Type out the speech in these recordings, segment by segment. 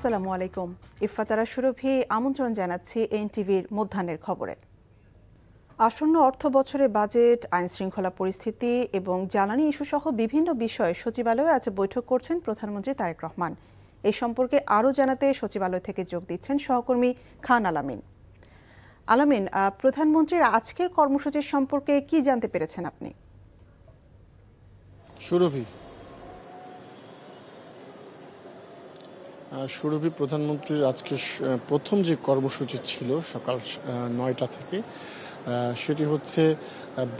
আসসালামু আলাইকুম। ইফাতারা সুরভি আমন্ত্রণ জানাচ্ছি এনটিভির মধ্যাহ্নের খবরে। আসন্ন অর্থ বছরে বাজেট, আইন শৃঙ্খলা পরিস্থিতি এবং জ্বালানি ইস্যু সহ বিভিন্ন বিষয়ে সচিবালয়ে আজ বৈঠক করছেন প্রধানমন্ত্রী তারেক রহমান। এই সম্পর্কে আরও জানাতে সচিবালয় থেকে যোগ দিচ্ছেন সহকর্মী খান আলামিন। আলামিন, প্রধানমন্ত্রীর আজকের কর্মসূচির সম্পর্কে কি জানতে পেরেছেন আপনি? সুরভি, প্রধানমন্ত্রীর আজকে প্রথম যে কর্মসূচি ছিল সকাল 9টা থেকে, সেটি হচ্ছে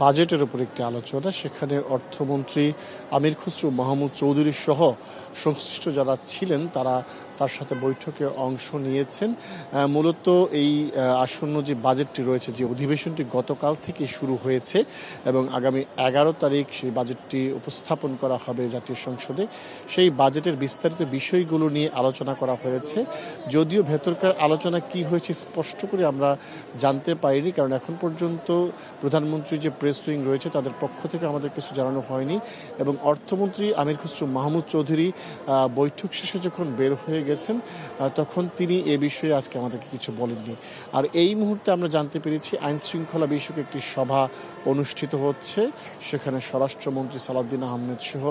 বাজেটের উপর একটি আলোচনা। সেখানে অর্থমন্ত্রী আমির খসরু মাহমুদ চৌধুরী সহ সংশ্লিষ্ট যারা ছিলেন তারা তার সাথে বৈঠকে অংশ নিয়েছেন। মূলত এই আসন্ন যে বাজেটটি রয়েছে, যে অধিবেশনটি গতকাল থেকে শুরু হয়েছে এবং আগামী 11 তারিখ সেই বাজেটটি উপস্থাপন করা হবে জাতীয় সংসদে, সেই বাজেটের বিস্তারিত বিষয়গুলো নিয়ে আলোচনা করা হয়েছে। যদিও ভেতরকার আলোচনা কি হয়েছে স্পষ্ট করে আমরা জানতে পারিনি, কারণ এখন পর্যন্ত প্রধানমন্ত্রী যে প্রেস উইং রয়েছে তাদের পক্ষ থেকে আমাদের কিছু জানানো হয়নি এবং অর্থমন্ত্রী আমির খসরু মাহমুদ চৌধুরী বৈঠক শেষে যখন বের হয়ে গেছেন তখন তিনি এ বিষয়ে আজকে আমাদেরকে কিছু বলেননি। আর এই মুহূর্তে আমরা জানতে পেরেছি আইন শৃঙ্খলা বিষয়ক একটি সভা অনুষ্ঠিত হচ্ছে। সেখানে স্বরাষ্ট্রমন্ত্রী সালাউদ্দিন আহমেদ সহ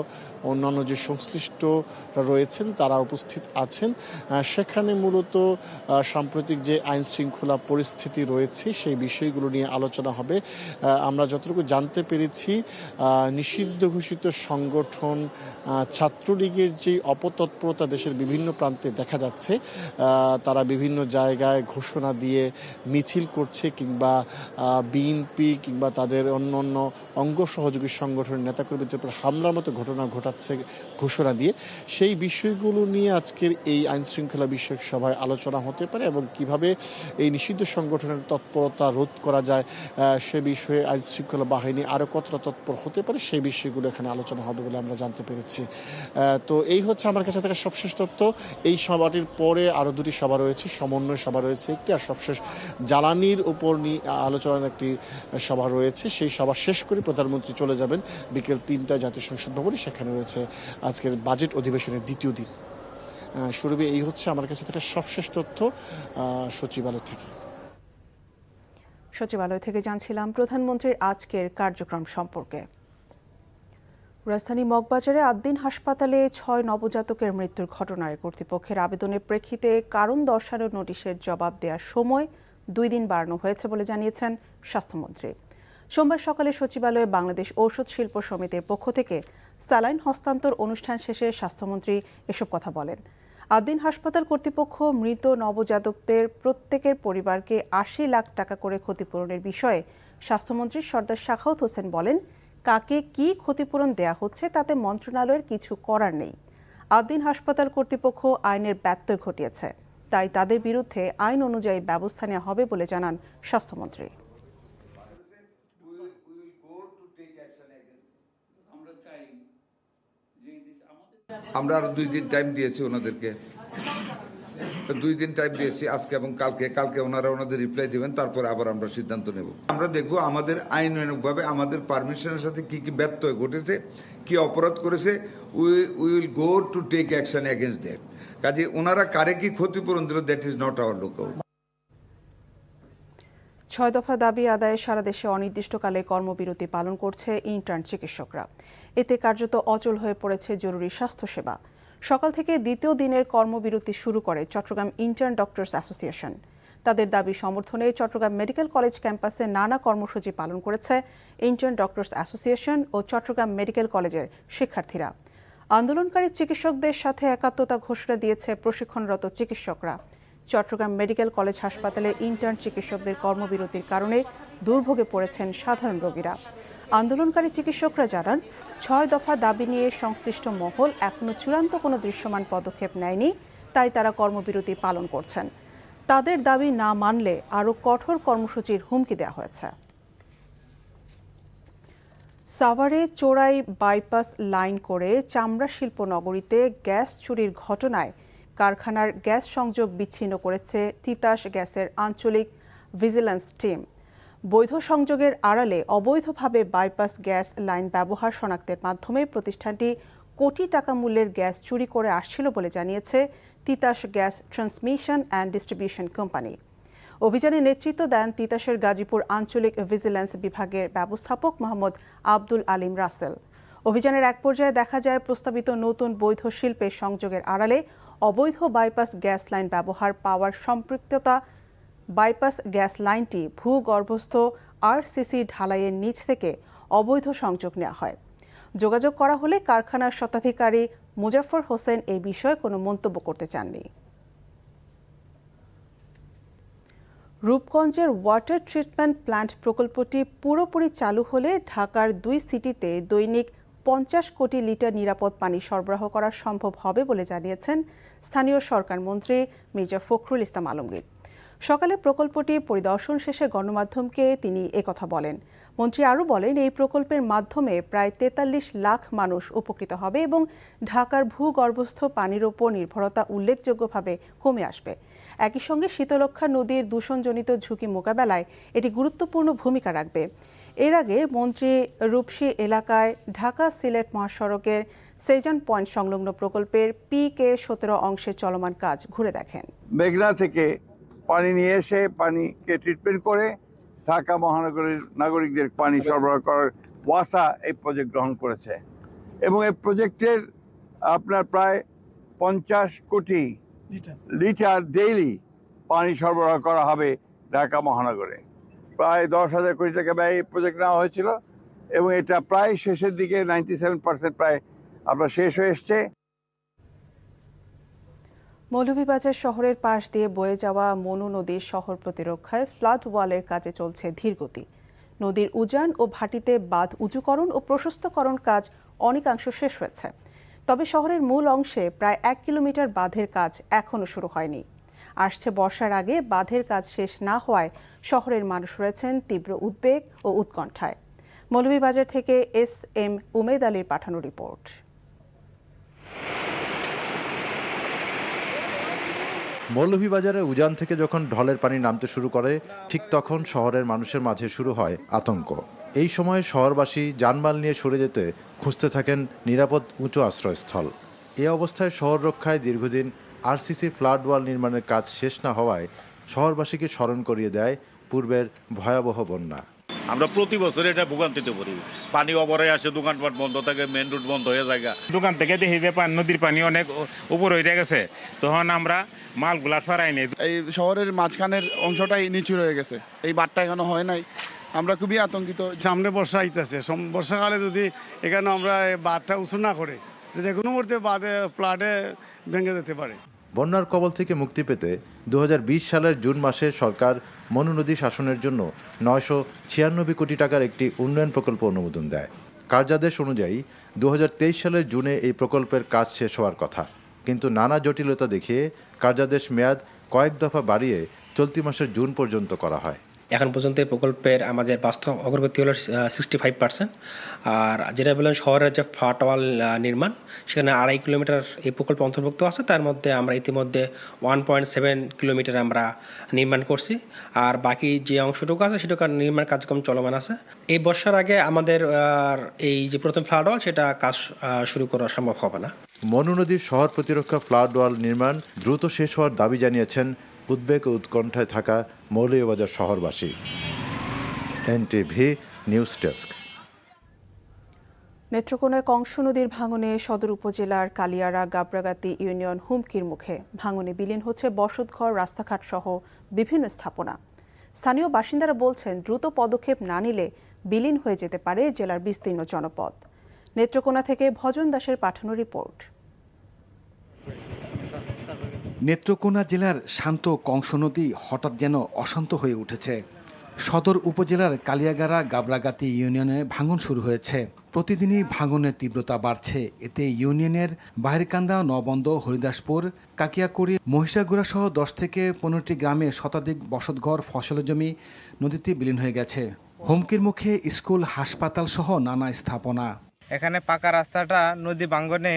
অন্যান্য যে সংশ্লিষ্টরা রয়েছেন তারা উপস্থিত আছেন। সেখানে মূলত সাম্প্রতিক যে আইন শৃঙ্খলা পরিস্থিতি রয়েছে সেই বিষয়গুলো নিয়ে আলোচনা হবে। আমরা যতটুকু জানতে পেরেছি, নিষিদ্ধ ঘোষিত সংগঠন ছাত্রলীগের যে অপতৎপরতা দেশের বিভিন্ন প্রান্তে দেখা যাচ্ছে, তারা বিভিন্ন জায়গায় ঘোষণা দিয়ে মিছিল করছে কিংবা বিএনপি কিংবা তাদের অন্য অন্য অঙ্গ সহযোগী সংগঠনের নেতাকর্মীদের উপর হামলার মতো ঘটনা ঘটাচ্ছে ঘোষণা দিয়ে। সেই বিষয়গুলো নিয়ে আজকের এই আইন শৃঙ্খলা বিষয়ক সভায় আলোচনা হতে পারে এবং কিভাবে এই নিষিদ্ধ সংগঠনের তৎপরতা রোধ করা যায় সে বিষয়ে আইন শৃঙ্খলা বাহিনী আরও কতটা তৎপর হতে পারে সেই বিষয়গুলো এখানে আলোচনা হবে বলে আমরা জানতে পেরেছি। তো এই হচ্ছে আমার কাছে থাকা সবশেষ তথ্য। এই সভাটির পরে আরও দুটি সভা রয়েছে, সমন্বয় সভা রয়েছে একটি, আর সবশেষ জ্বালানির উপর নিয়ে আলোচনার একটি সভা রয়েছে। সেই সভা শেষ করে প্রধানমন্ত্রী চলে যাবেন বিকেল 3টায় জাতীয় সংসদ ভবনে। সেখানে রয়েছে আজকের বাজেট অধিবেশনের দ্বিতীয় দিন। সুরভি, এই হচ্ছে আমার কাছে থাকা সবশেষ তথ্য সচিবালয় থেকে। সচিবালয় থেকে জানছিলাম প্রধানমন্ত্রীর আজকের কার্যক্রম সম্পর্কে। রাজধানী মগবাজারে আদ্দিন হাসপাতালে 6 নবজাতকের মৃত্যুর ঘটনায় কর্তৃপক্ষের আবেদনের প্রেক্ষিতে কারণ দর্শানোর নোটিশের জবাব দেওয়ার সময় 2 দিন বাড়ানো হয়েছে বলে জানিয়েছেন স্বাস্থ্যমন্ত্রী। সোমবার সকালে সচিবালয়ে বাংলাদেশ ঔষধ শিল্প সমিতির পক্ষ থেকে স্যালাইন হস্তান্তর অনুষ্ঠান শেষে স্বাস্থ্যমন্ত্রী এসব কথা বলেন। আদ্দিন হাসপাতাল কর্তৃপক্ষ মৃত নবজাতকদের প্রত্যেকের পরিবারকে 80 লাখ টাকা করে ক্ষতিপূরণের বিষয়ে স্বাস্থ্যমন্ত্রী সর্দার সাখাওয়াত হোসেন বলেন, কাকে কি ক্ষতিপূরণ দেয়া হচ্ছে তাতে মন্ত্রণালয়ের কিছু করার নেই। আদ্দিন হাসপাতাল কর্তৃপক্ষ আইনের ব্যত্যয় ঘটিয়েছে, তাই তাদের বিরুদ্ধে আইন অনুযায়ী ব্যবস্থা নেওয়া হবে বলে জানান স্বাস্থ্যমন্ত্রী। আমরা আরো 2 দিন টাইম দিয়েছি ওনাদেরকে, 2 দিন টাইম দিয়েছি, আজকে এবং কালকে ওনারা ওনাদের রিপ্লাই দিবেন, তারপরে আবার আমরা সিদ্ধান্ত নেব। আমরা দেখব আমাদের আইনানুগভাবে আমাদের পারমিশনের সাথে কি কি ব্যত্যয় ঘটেছে, কি অপরাধ করেছে, we will go to take action against that. কাজে ওনারা কারে কি ক্ষতিপূরণ দিল, that is not our lookout. 6 দফা দাবি আদায়ে সারা দেশে অনির্দিষ্টকালে কর্মবিরতি পালন করছে ইন্টার্ন চিকিৎসকরা। এতে কার্যত অচল হয়ে পড়েছে জরুরি স্বাস্থ্যসেবা। সকাল থেকে দ্বিতীয় দিনের কর্মবিরতি শুরু করে চট্টগ্রাম ইন্টার্ন ডক্টরস অ্যাসোসিয়েশন। তাদের দাবি সমর্থনে চট্টগ্রাম মেডিকেল কলেজ ক্যাম্পাসে নানা কর্মসূচি পালন করেছে ইন্টার্ন ডক্টরস অ্যাসোসিয়েশন ও চট্টগ্রাম মেডিকেল কলেজের শিক্ষার্থীরা। আন্দোলনকারী চিকিৎসকদের সাথে একাত্মতা ঘোষণা দিয়েছে প্রশিক্ষণরত চিকিৎসকরা। চট্টগ্রাম মেডিকেল কলেজ হাসপাতালে ইন্টার্ন চিকিৎসকদের কর্মবিরতির কারণে দুর্ভোগে পড়েছেন সাধারণ রোগীরা। আন্দোলনকারী চিকিৎসকরা জানান, 6 দফা দাবি নিয়ে সংশ্লিষ্ট মহল এখনো চূড়ান্ত কোনো দৃশ্যমান পদক্ষেপ নেয়নি, তাই তারা কর্মবিরতি পালন করছেন। তাদের দাবি না মানলে আরও কঠোর কর্মসূচির হুমকি দেওয়া হয়েছে। সাভারে চোরাই বাইপাস লাইন করে চামড়া শিল্প নগরীতে গ্যাস চুরির ঘটনায় কারখানার গ্যাস সংযোগ বিচ্ছিন্ন করেছে তিতাস গ্যাসের আঞ্চলিক ভিজিল্যান্স টিম। বৈধ সংযোগের আড়ালে অবৈধভাবে বাইপাস গ্যাস লাইন ব্যবহার শনাক্তের মাধ্যমে প্রতিষ্ঠানটি কোটি টাকা মূল্যের গ্যাস চুরি করে আসছিল বলে জানিয়েছে Titas gas transmission and distribution company. অভিযানে নেতৃত্ব দেন তিতাসের গাজীপুর আঞ্চলিক ভিজিল্যান্স বিভাগের ব্যবস্থাপক মোহাম্মদ আব্দুল আলিম রাসেল। অভিযানের এক পর্যায়ে দেখা যায় প্রস্তাবিত নতুন বৈধ শিল্পের সংযোগের আড়ালে অবৈধ বাইপাস গ্যাস লাইন ব্যবহার পাওয়ার সম্পৃক্ততা। বাইপাস গ্যাস লাইনটি ভূগর্ভস্থ আরসিসি ঢালাইয়ের নিচ থেকে অবৈধ সংযোগ নেওয়া হয়। যোগাযোগ করা হলে কারখানার স্বত্বাধিকারী মুজাফফর হোসেন এই বিষয়ে কোনো মন্তব্য করতে চাননি। রূপগঞ্জের ওয়াটার ট্রিটমেন্ট প্ল্যান্ট প্রকল্পটি পুরোপুরি চালু হলে ঢাকার 2 সিটিতে দৈনিক 50 কোটি লিটার নিরাপদ পানি সরবরাহ করা সম্ভব হবে বলে জানিয়েছেন স্থানীয় সরকার মন্ত্রী মির্জা ফখরুল ইসলাম আলমগীর। সকালে প্রকল্পটি পরিদর্শন শেষে গণমাধ্যমকে তিনি একথা বলেন। মন্ত্রী আরও বলেন, এই প্রকল্পের মাধ্যমে প্রায় 43 লাখ মানুষ উপকৃত হবে এবং ঢাকার ভূগর্ভস্থ পানির ওপর নির্ভরতা উল্লেখযোগ্যভাবে কমে আসবে। একই সঙ্গে শীতলক্ষ্যা নদীর দূষণজনিত ঝুঁকি মোকাবেলায় এটি গুরুত্বপূর্ণ ভূমিকা রাখবে। এর আগে মন্ত্রী রূপসী এলাকায় ঢাকা সিলেট মহাসড়কের সেজান পয়েন্ট সংলগ্ন প্রকল্পের PK-17 অংশে চলমান কাজ ঘুরে দেখেন। মেঘনা থেকে পানি নিয়ে এসে পানিকে ট্রিটমেন্ট করে ঢাকা মহানগরীর নাগরিকদের পানি সরবরাহ করার ওয়াসা এই প্রজেক্ট গ্রহণ করেছে এবং এই প্রজেক্টের আপনার প্রায় 50 কোটি লিটার ডেইলি পানি সরবরাহ করা হবে ঢাকা মহানগরে। প্রায় 10,000 কোটি টাকা ব্যয় এই প্রজেক্ট নেওয়া হয়েছিল এবং এটা প্রায় শেষের দিকে 97% প্রায় আপনার শেষ হয়ে এসছে। মৌলভীবাজার শহরের পাশ দিয়ে বয়ে যাওয়া মনু নদীর শহর প্রতিরক্ষায় ফ্লাড ওয়ালের কাজে চলছে ধীরগতি। নদীর উজান ও ভাটিতে বাঁধ উঁচুকরণ ও প্রশস্তকরণ কাজ অনেকাংশ শেষ হয়েছে। তবে শহরের মূল অংশে প্রায় 1 কিলোমিটার বাঁধের কাজ এখনও শুরু হয়নি। আসছে বর্ষার আগে বাঁধের কাজ শেষ না হওয়ায় শহরের মানুষ রয়েছেন তীব্র উদ্বেগ ও উৎকণ্ঠায়। মৌলভীবাজার থেকে SM উমেদ আলীর পাঠানো রিপোর্ট। মৌলভীবাজারে উজান থেকে যখন ঢলের পানি নামতে শুরু করে, ঠিক তখন শহরের মানুষের মাঝে শুরু হয় আতঙ্ক। এই সময় শহরবাসী যানবাহন নিয়ে সরে যেতে খুঁজতে থাকেন নিরাপদ উঁচু আশ্রয়স্থল। এ অবস্থায় শহর রক্ষায় দীর্ঘদিন আরসিসি ফ্লাড ওয়াল নির্মাণের কাজ শেষ না হওয়ায় শহরবাসীকে স্মরণ করিয়ে দেয় পূর্বের ভয়াবহ বন্যা। আমরা প্রতি বছর এটা ভোগান্তিতে পড়ি। পানি অবরে আসে, দোকানপাট বন্ধ থাকে, মেন রোড বন্ধ হয়ে যায়। দোকান থেকে দেখি যে নদীর পানি অনেক উপর হয়ে গেছে, তখন আমরা মালগুলা সরাই নেই। এই শহরের মাঝখানের অংশটাই নিচু হয়ে গেছে, এই বাঁধটা এখনো হয় নাই। আমরা খুবই আতঙ্কিত। সামনে বর্ষা আইতেছে, বর্ষাকালে যদি এখানে আমরা বাঁধটা উঁচু না করে, যে কোনো মুহূর্তে বাঁধে ফ্লাডে ভেঙে যেতে পারে। বন্যার কবল থেকে মুক্তি পেতে 2020 সালের জুন মাসে সরকার মনু নদী শাসনের জন্য 996 কোটি টাকার একটি উন্নয়ন প্রকল্প অনুমোদন দেয়। কার্যাদেশ অনুযায়ী 2023 সালের জুনে এই প্রকল্পের কাজ শেষ হওয়ার কথা, কিন্তু নানা জটিলতা দেখিয়ে কার্যাদেশ মেয়াদ কয়েক দফা বাড়িয়ে চলতি মাসের জুন পর্যন্ত করা হয়। এখন পর্যন্ত এই প্রকল্পের আমাদের বাস্তব অগ্রগতি হলো 65%। আর যেটা বললেন শহরের যে ফ্লাড ওয়াল নির্মাণ, সেখানে 2.5 কিলোমিটার এই প্রকল্প অন্তর্ভুক্ত আছে। তার মধ্যে আমরা ইতিমধ্যে 1.7 কিলোমিটার আমরা নির্মাণ করছি, আর বাকি যে অংশটুকু আছে সেটুকু নির্মাণ কার্যক্রম চলমান আছে। এই বর্ষার আগে আমাদের এই যে প্রথম ফ্লাড ওয়াল সেটা কাজ শুরু করা সম্ভব হবে না। মনু নদীর শহর প্রতিরক্ষা ফ্লাড ওয়াল নির্মাণ দ্রুত শেষ হওয়ার দাবি জানিয়েছেন উদ্বেগ ও উৎকণ্ঠায় থাকা মৌলভীবাজার শহরবাসী। NTV news desk. নেত্রকোনায় কংস নদীর ভাঙনে সদর উপজেলার কালিয়ারা গাবরাগাতি ইউনিয়ন হুমকির মুখে। ভাঙনে বিলীন হচ্ছে বসতঘর, রাস্তাঘাট সহ বিভিন্ন স্থাপনা। স্থানীয় বাসিন্দারা বলছেন, দ্রুত পদক্ষেপ না নিলে বিলীন হয়ে যেতে পারে জেলার বিস্তীর্ণ জনপদ। নেত্রকোনা থেকে ভজন দাসের পাঠানো রিপোর্ট। নেত্রকোনা জেলার শান্ত কংস নদী হঠাৎ যেন অশান্ত হয়ে উঠেছে। সদর উপজেলার কালিয়াগাড়া গাবরাগাতি ইউনিয়নে ভাঙন শুরু হয়েছে। প্রতিদিনই ভাঙনের তীব্রতা বাড়ছে। এতে ইউনিয়নের বাহিরকান্দা, নবন্দ, হরিদাসপুর, কাকিয়াকুড়ি, মহিষাগুড়া সহ 10 থেকে 15টি গ্রামে শতাধিক বসতঘর, ফসলের জমি নদীতে বিলীন হয়ে গেছে। হুমকির মুখে স্কুল, হাসপাতাল সহ নানা স্থাপনা। এখানে পাকা রাস্তাটা নদী ভাঙনে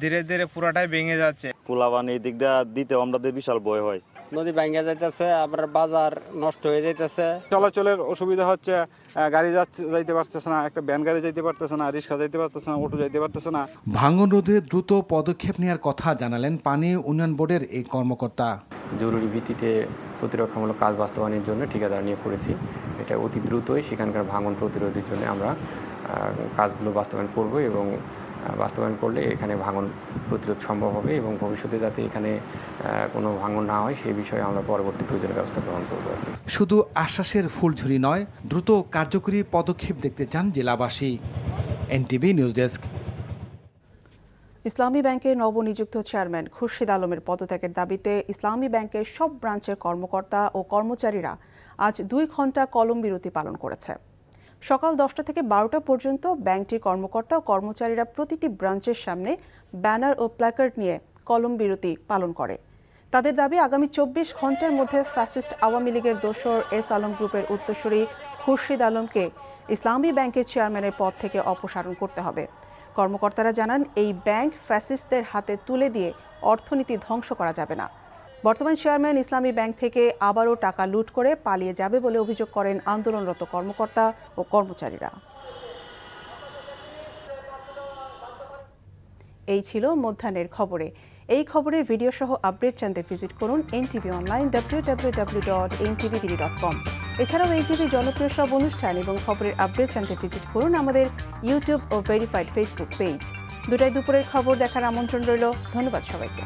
ধীরে ধীরে পুরাটাই ভেঙে যাচ্ছে। পোলাবান এই দিকটা দিতে আমাদের বিশাল ভয় হয়। নদী ভাঙ্গা যাইতেছে, আবার বাজার নষ্ট হয়ে যাইতেছে। চলাচলের অসুবিধা হচ্ছে, গাড়ি যাইতে পারতেছে না, একটা ভ্যান গাড়ি যাইতে পারতেছে না, রিক্সা যাইতে পারতেছে না, অটো যাইতে পারতেছে না। ভাঙন রোধে দ্রুত পদক্ষেপ নেওয়ার কথা জানালেন পানি উন্নয়ন বোর্ডের এই কর্মকর্তা। জরুরি ভিত্তিতে প্রতিরক্ষামূলক কাজ বাস্তবায়নের জন্য ঠিকাদার নিয়োগ করেছি। এটা অতি দ্রুতই সেখানকার ভাঙন প্রতিরোধের জন্য আমরা কাজগুলো বাস্তবায়ন করব এবং বাস্তবায়ন করলে এখানে ভাঙন প্রতিরোধ সম্ভব হবে এবং ভবিষ্যতে যাতে এখানে কোনো ভাঙন না হয় সেই বিষয়ে আমরা পরবর্তী প্রয়োজনীয় ব্যবস্থা গ্রহণ করব। শুধু আশ্বাসের ফুলঝুরি নয়, দ্রুত কার্যকরী পদক্ষেপ দেখতে চান জেলাবাসী। NTV news desk. ইসলামী ব্যাংকের নবনিযুক্ত চেয়ারম্যান খুরশিদ আলমের পদত্যাগের দাবিতে ইসলামী ব্যাংকের সব ব্রাঞ্চের কর্মকর্তা ও কর্মচারীরা আজ 2 ঘণ্টা কলম বিরতি পালন করেছে। সকাল 10টা থেকে 12টা পর্যন্ত ব্যাংকটির কর্মকর্তা ও কর্মচারীরা প্রতিটি ব্রাঞ্চের সামনে ব্যানার ও প্ল্যাকার্ড নিয়ে কলম বিরতি পালন করে। তাদের দাবি, আগামী 24 ঘণ্টার মধ্যে ফ্যাসিস্ট আওয়ামী লীগের দোসর এস আলম গ্রুপের উত্তরসূরি খুরশিদ আলমকে ইসলামী ব্যাংকের চেয়ারম্যানের পদ থেকে অপসারণ করতে হবে। কর্মকর্তারা জানান, এই ব্যাংক ফ্যাসিস্টদের হাতে তুলে দিয়ে অর্থনীতি ধ্বংস করা যাবে না। বর্তমান চেয়ারম্যান ইসলামী ব্যাংক থেকে আবারও টাকা লুট করে পালিয়ে যাবে বলে অভিযোগ করেন আন্দোলনরত কর্মকর্তা ও কর্মচারীরা। এই ছিল মধ্যাহ্নের খবরে। এই খবরের ভিডিও সহ আপডেট জানতে ভিজিট করুন এনটিভি অনলাইন www.ntv.com। এছাড়াও এনটিভি জনপ্রিয় সব অনুষ্ঠান এবং খবরের আপডেট জানতে ভিজিট করুন আমাদের ইউটিউব ও ভেরিফাইড ফেসবুক পেজ। দুপুরের খবর দেখার আমন্ত্রণ রইল। ধন্যবাদ সবাইকে।